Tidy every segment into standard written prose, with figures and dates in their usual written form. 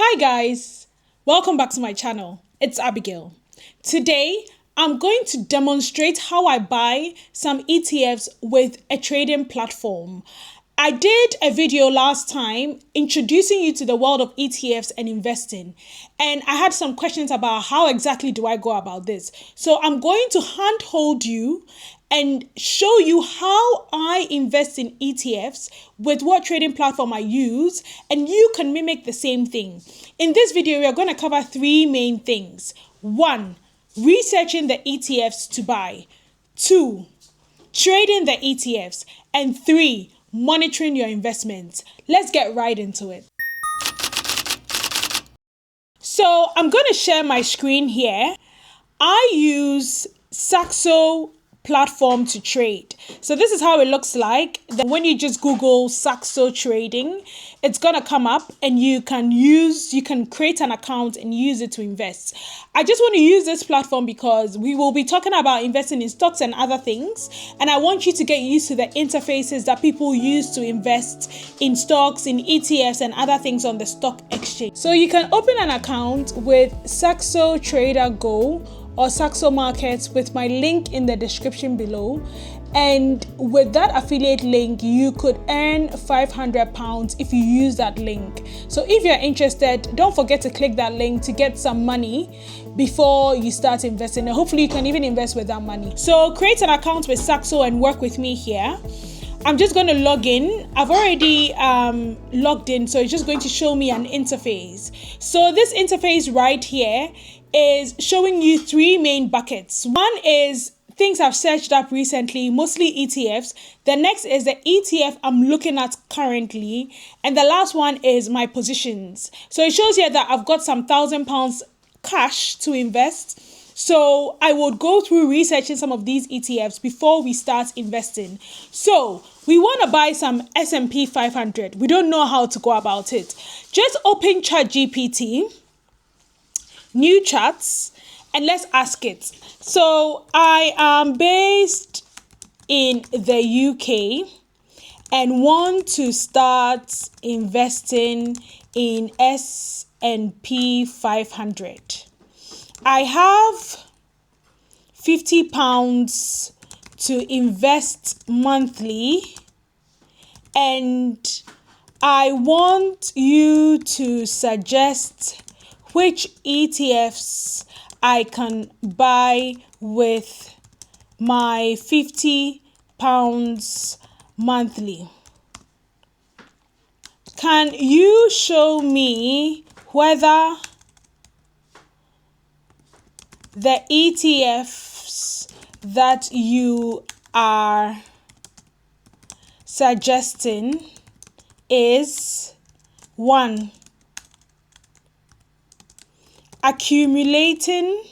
Hi guys, welcome back to my channel. It's Abigail. Today, I'm going to demonstrate how I buy some ETFs with a trading platform. I did a video last time introducing you to the world of ETFs and investing, and I had some questions about how exactly do I go about this. So I'm going to handhold you and show you how I invest in ETFs with what trading platform I use, and you can mimic the same thing. In this video, we are going to cover three main things. 1, researching the ETFs to buy. 2, trading the ETFs. And 3, monitoring your investments. Let's get right into it. So I'm going to share my screen here. I use Saxo platform to trade. So this is how it looks like. Then when you just Google Saxo trading, it's going to come up and you can create an account and use it to invest. I just want to use this platform because we will be talking about investing in stocks and other things, and I want you to get used to the interfaces that people use to invest in stocks, in ETFs and other things on the stock exchange. So you can open an account with Saxo Trader Go or Saxo Markets with my link in the description below, and with that affiliate link you could earn £500 if you use that link. So if you're interested, don't forget to click that link to get some money before you start investing, and hopefully you can even invest with that money. So create an account with Saxo and work with me here. I'm just going to log in. I've already logged in, so it's just going to show me an interface. So this interface right here is showing you three main buckets. One is things I've searched up recently, mostly ETFs. The next is the ETF I'm looking at currently. And the last one is my positions. So it shows here that I've got some £1,000 cash to invest. So I would go through researching some of these ETFs before we start investing. So we want to buy some S&P 500. We don't know how to go about it. Just open ChatGPT, new charts, and let's ask it. So I am based in the UK and want to start investing in S&P 500. I have £50 to invest monthly, and I want you to suggest which ETFs I can buy with my £50 monthly. Can you show me whether the ETFs that you are suggesting is 1, accumulating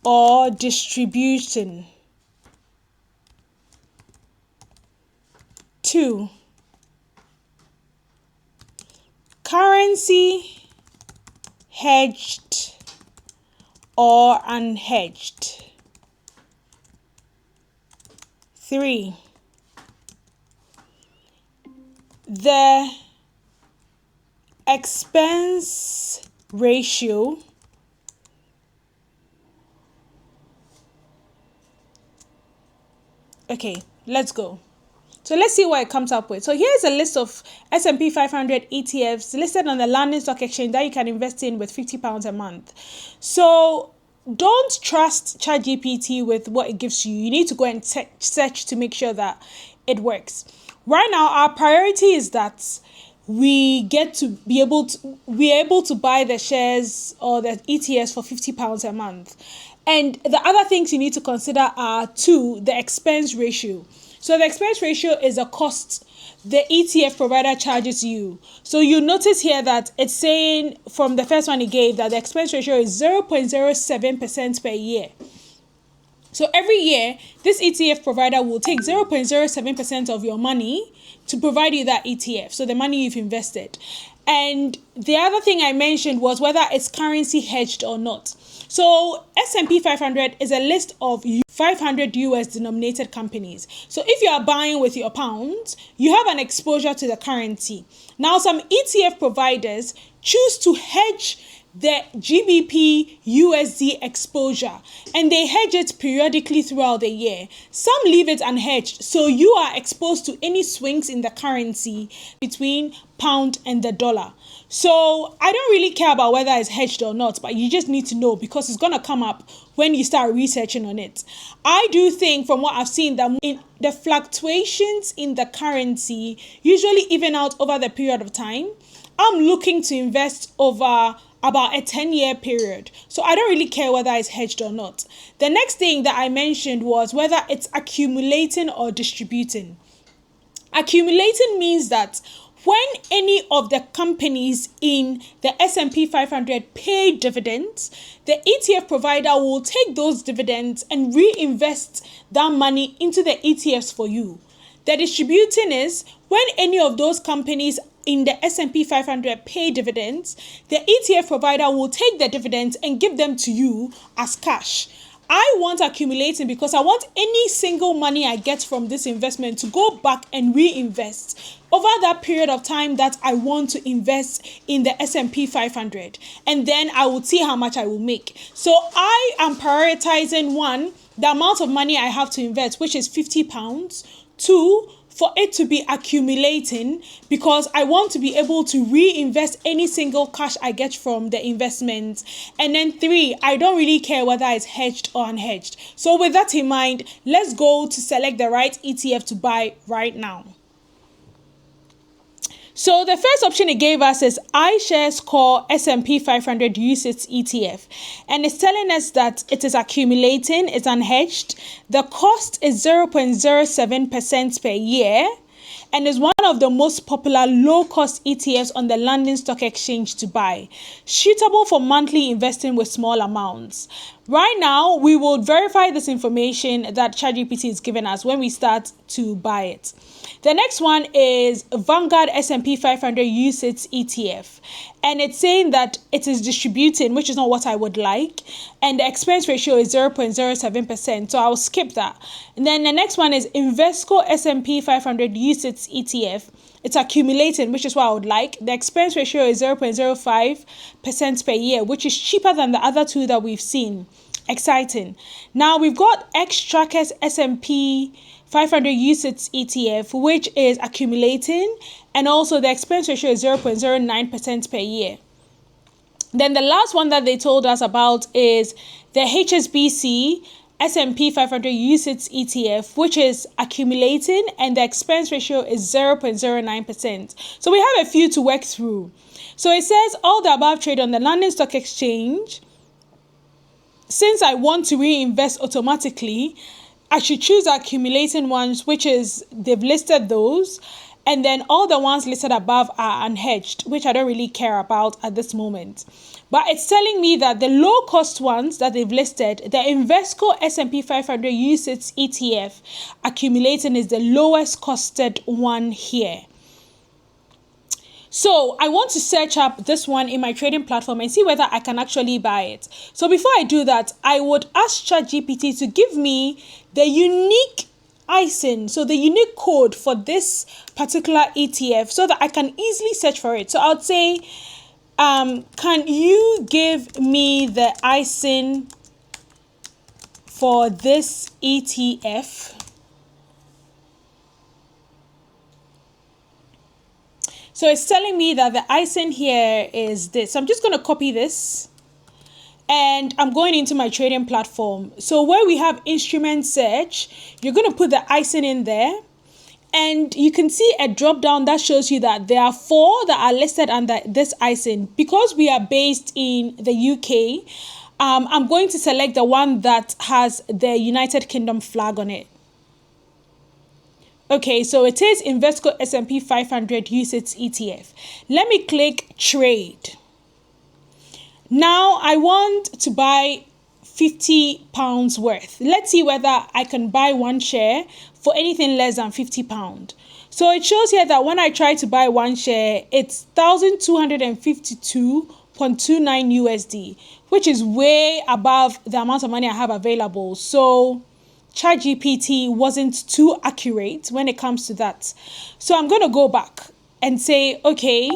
or distributing, 2, currency hedged or unhedged, 3, the expense ratio, okay, let's go. So let's see what it comes up with. So here's a list of S&P 500 ETFs listed on the London Stock Exchange that you can invest in with £50 a month. So don't trust ChatGPT with what it gives you. You need to go and search to make sure that it works. Right now, our priority is that we get to be able to buy the shares or the ETFs for £50 a month. And the other things you need to consider are 2, the expense ratio. So the expense ratio is a cost the ETF provider charges you. So you notice here that it's saying from the first one it gave that the expense ratio is 0.07% per year. So every year, this ETF provider will take 0.07% of your money to provide you that ETF, so the money you've invested. And the other thing I mentioned was whether it's currency hedged or not. So S&P 500 is a list of 500 US denominated companies. So if you are buying with your pounds, you have an exposure to the currency. Now, some ETF providers choose to hedge the GBP USD exposure, and they hedge it periodically throughout the year. Some leave it unhedged, so you are exposed to any swings in the currency between pound and the dollar. So I don't really care about whether it's hedged or not, but you just need to know because it's going to come up when you start researching on it. I do think from what I've seen that in the fluctuations in the currency usually even out over the period of time. I'm looking to invest over about a 10-year period. So I don't really care whether it's hedged or not. The next thing that I mentioned was whether it's accumulating or distributing. Accumulating means that when any of the companies in the S&P 500 pay dividends, the ETF provider will take those dividends and reinvest that money into the ETFs for you. The distributing is when any of those companies in the S&P 500 pay dividends, the ETF provider will take the dividends and give them to you as cash. I want accumulating because I want any single money I get from this investment to go back and reinvest over that period of time that I want to invest in the S&P 500. And then I will see how much I will make. So I am prioritizing one, the amount of money I have to invest, which is £50. Two, for it to be accumulating because I want to be able to reinvest any single cash I get from the investment. And then three, I don't really care whether it's hedged or unhedged. So with that in mind, let's go to select the right ETF to buy right now. So the first option it gave us is iShares Core S&P 500 UCITS ETF. And it's telling us that it is accumulating, it's unhedged. The cost is 0.07% per year and is one of the most popular low-cost ETFs on the London Stock Exchange to buy. Suitable for monthly investing with small amounts. Right now, we will verify this information that ChatGPT is giving us when we start to buy it. The next one is Vanguard S&P 500 UCITS ETF. And it's saying that it is distributing, which is not what I would like. And the expense ratio is 0.07%. So I'll skip that. And then the next one is Invesco S&P 500 UCITS ETF. It's accumulating, which is what I would like. The expense ratio is 0.05% per year, which is cheaper than the other two that we've seen. Exciting. Now we've got X-Trackers S&P 500 UCITS ETF, which is accumulating, and also the expense ratio is 0.09% per year. Then the last one that they told us about is the HSBC S&P 500 UCITS ETF, which is accumulating, and the expense ratio is 0.09%. So we have a few to work through. So it says all the above trade on the London Stock Exchange. Since I want to reinvest automatically, I should choose accumulating ones, which is they've listed those. And then all the ones listed above are unhedged, which I don't really care about at this moment. But it's telling me that the low-cost ones that they've listed, the Invesco S&P 500 UCITS ETF accumulating is the lowest costed one here. So I want to search up this one in my trading platform and see whether I can actually buy it. So before I do that, I would ask ChatGPT to give me the unique ISIN, so the unique code for this particular ETF so that I can easily search for it. So I would say, can you give me the ISIN for this ETF? So it's telling me that the ISIN here is this. So I'm just going to copy this and I'm going into my trading platform. So where we have instrument search, you're going to put the ISIN in there. And you can see a drop down that shows you that there are 4 that are listed under this ISIN. Because we are based in the UK, I'm going to select the one that has the United Kingdom flag on it. Okay, so it is Invesco S&P 500 UCITS ETF. Let me click trade. Now I want to buy £50 worth. Let's see whether I can buy one share for anything less than £50. So it shows here that when I try to buy one share, it's 1,252.29 USD, which is way above the amount of money I have available. So ChatGPT wasn't too accurate when it comes to that. So I'm going to go back and say, okay,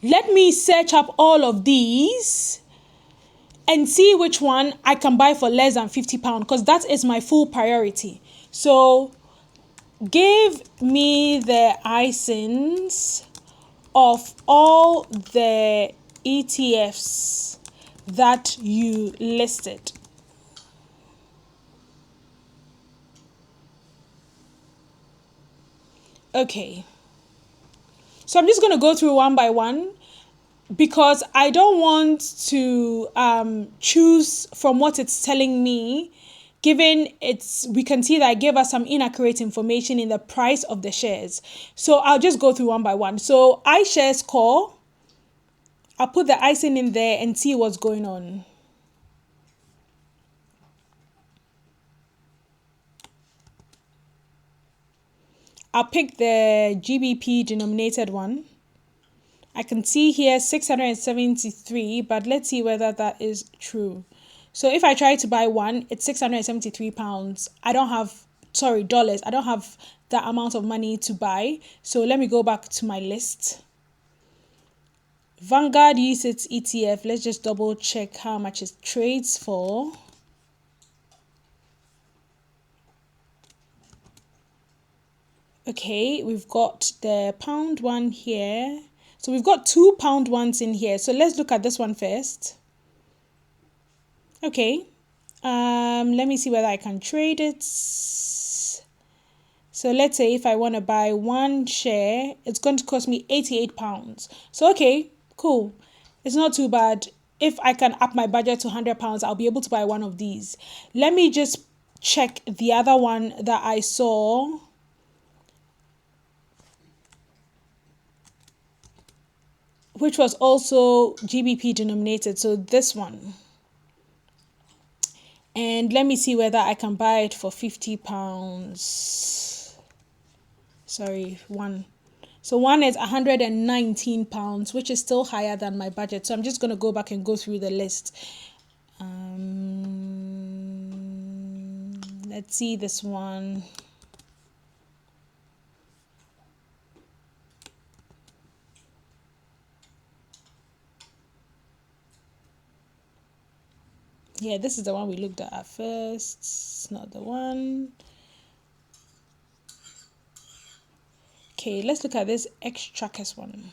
let me search up all of these and see which one I can buy for less than £50 because that is my full priority. So give me the ISINs of all the ETFs that you listed. Okay. So I'm just going to go through one by one because I don't want to choose from what it's telling me, given we can see that I gave us some inaccurate information in the price of the shares. So I'll just go through one by one. So iShares Core, I'll put the ISIN in there and see what's going on. I'll pick the GBP denominated one. I can see here 673, but let's see whether that is true. So if I try to buy one, it's £673. I don't have, dollars. I don't have that amount of money to buy. So let me go back to my list. Vanguard UCITS ETF. Let's just double check how much it trades for. Okay, we've got the pound one here. So we've got £2 ones in here. So let's look at this one first. Okay. Let me see whether I can trade it. So let's say if I want to buy one share, it's going to cost me £88. So okay, cool. It's not too bad. If I can up my budget to £100, I'll be able to buy one of these. Let me just check the other one that I saw. Which was also GBP denominated. So this one. And let me see whether I can buy it for £50. Sorry, one. So one is £119, which is still higher than my budget. So I'm just going to go back and go through the list. Let's see this one. Yeah, this is the one we looked at first. It's not the one. Okay, let's look at this X-Trackers one.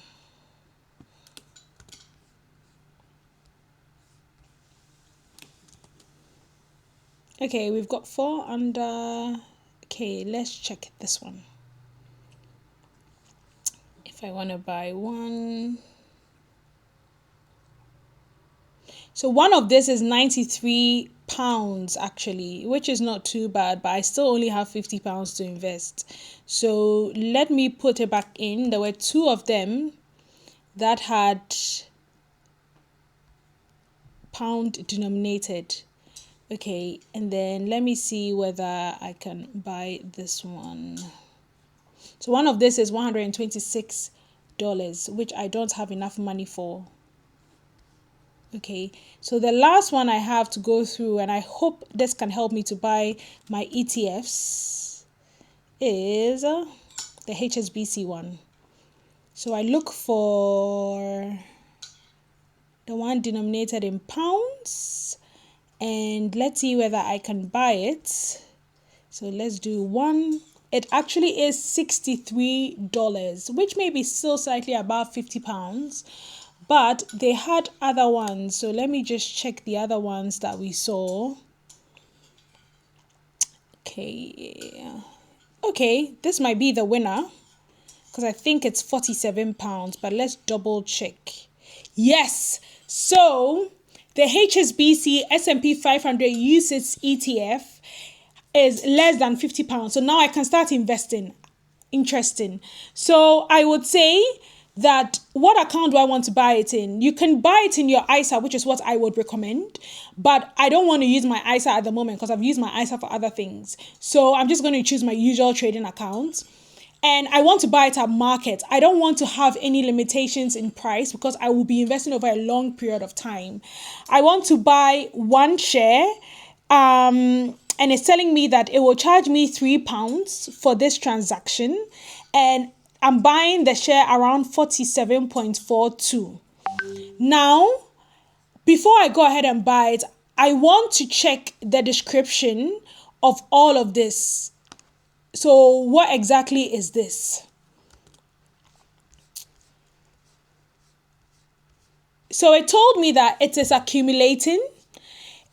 Okay, we've got 4 under. Okay, let's check this one. If I want to buy one. So one of this is £93 actually, which is not too bad, but I still only have £50 to invest. So let me put it back in. There were 2 of them that had pound denominated. Okay, and then let me see whether I can buy this one. So one of this is $126, which I don't have enough money for. Okay, so the last one I have to go through, and I hope this can help me to buy my ETFs, is the HSBC one. So I look for the one denominated in pounds, and let's see whether I can buy it. So let's do one. It actually is $63, which may be still slightly above £50. But they had other ones. So let me just check the other ones that we saw. Okay, this might be the winner because I think it's £47, but let's double check. Yes, so the HSBC S&P 500 UCITS ETF is less than £50. So now I can start investing. Interesting. So I would say that what account do I want to buy it in? You can buy it in your ISA, which is what I would recommend. But I don't want to use my ISA at the moment because I've used my ISA for other things. So I'm just going to choose my usual trading account. and I want to buy it at market. I don't want to have any limitations in price because I will be investing over a long period of time. I want to buy one share, and it's telling me that it will charge me £3 for this transaction, and I'm buying the share around 47.42. Now, before I go ahead and buy it, I want to check the description of all of this. So what exactly is this? So it told me that it is accumulating.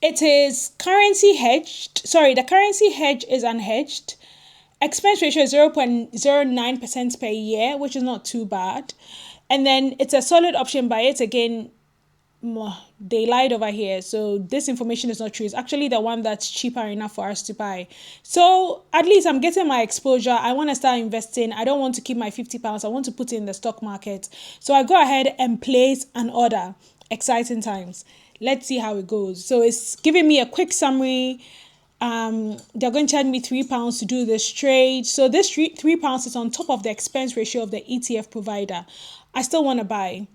It is currency hedged. Sorry, the currency hedge is unhedged. Expense ratio is 0.09% per year, which is not too bad. And then it's a solid option buy. It again, they lied over here, so this information is not true. It's actually the one that's cheaper enough for us to buy. So at least I'm getting my exposure. I want to start investing. I don't want to keep my £50. I want to put it in the stock market. So I go ahead and place an order. Exciting times. Let's see how it goes. So it's giving me a quick summary. They're going to charge me £3 to do this trade. So this £3 is on top of the expense ratio of the ETF provider. I still want to buy.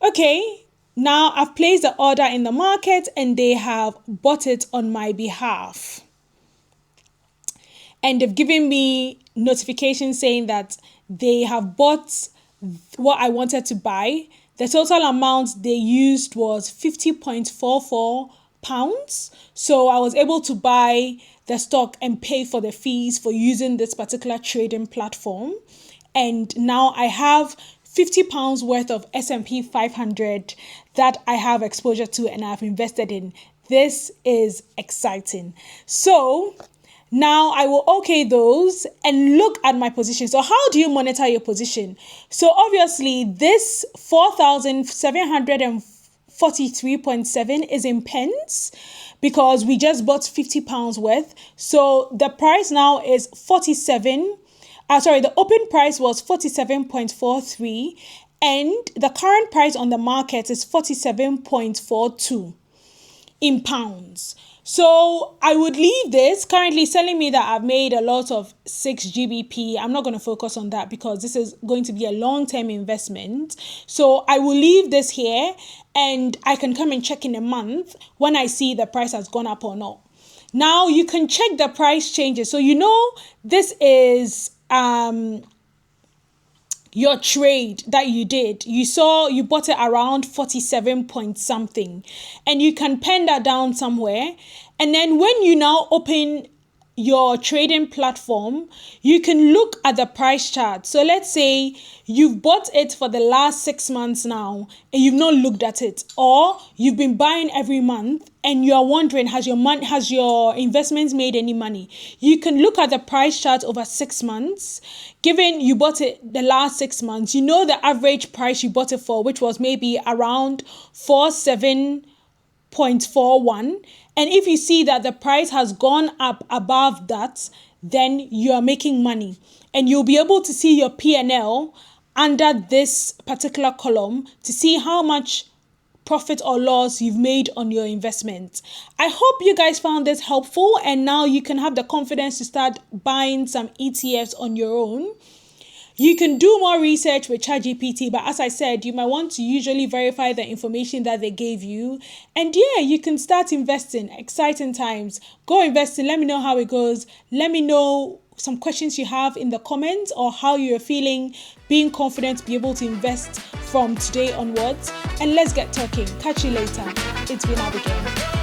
Okay. Now I've placed the order in the market and they have bought it on my behalf. And they've given me notification saying that they have bought what I wanted to buy. The total amount they used was £50.44. So I was able to buy the stock and pay for the fees for using this particular trading platform. And now I have £50 worth of S&P 500 that I have exposure to and I've invested in. This is exciting. So now I will okay those and look at my position. So how do you monitor your position? So obviously this 4,743.7 is in pence because we just bought £50 worth. So the price now is the open price was 47.43 and the current price on the market is 47.42 in pounds. So I would leave this. Currently selling me that I've made a lot of 6 GBP. I'm not going to focus on that because this is going to be a long-term investment. So I will leave this here and I can come and check in a month when I see the price has gone up or not. Now you can check the price changes. So you know this is your trade that you did. You bought it around 47 point something and you can pen that down somewhere. And then when you now open your trading platform, you can look at the price chart. So let's say you've bought it for the last 6 months now and you've not looked at it, or you've been buying every month and you're wondering, has your investments made any money? You can look at the price chart over 6 months. Given you bought it the last 6 months, you know the average price you bought it for, which was maybe around 47.41. And if you see that the price has gone up above that, then you are making money. And you'll be able to see your P&L under this particular column to see how much profit or loss you've made on your investment. I hope you guys found this helpful and now you can have the confidence to start buying some ETFs on your own. You can do more research with ChatGPT, but as I said, you might want to usually verify the information that they gave you. And yeah, you can start investing. Exciting times. Go investing. Let me know how it goes. Let me know some questions you have in the comments or how you're feeling, being confident to be able to invest from today onwards. And let's get talking. Catch you later. It's been Abigail.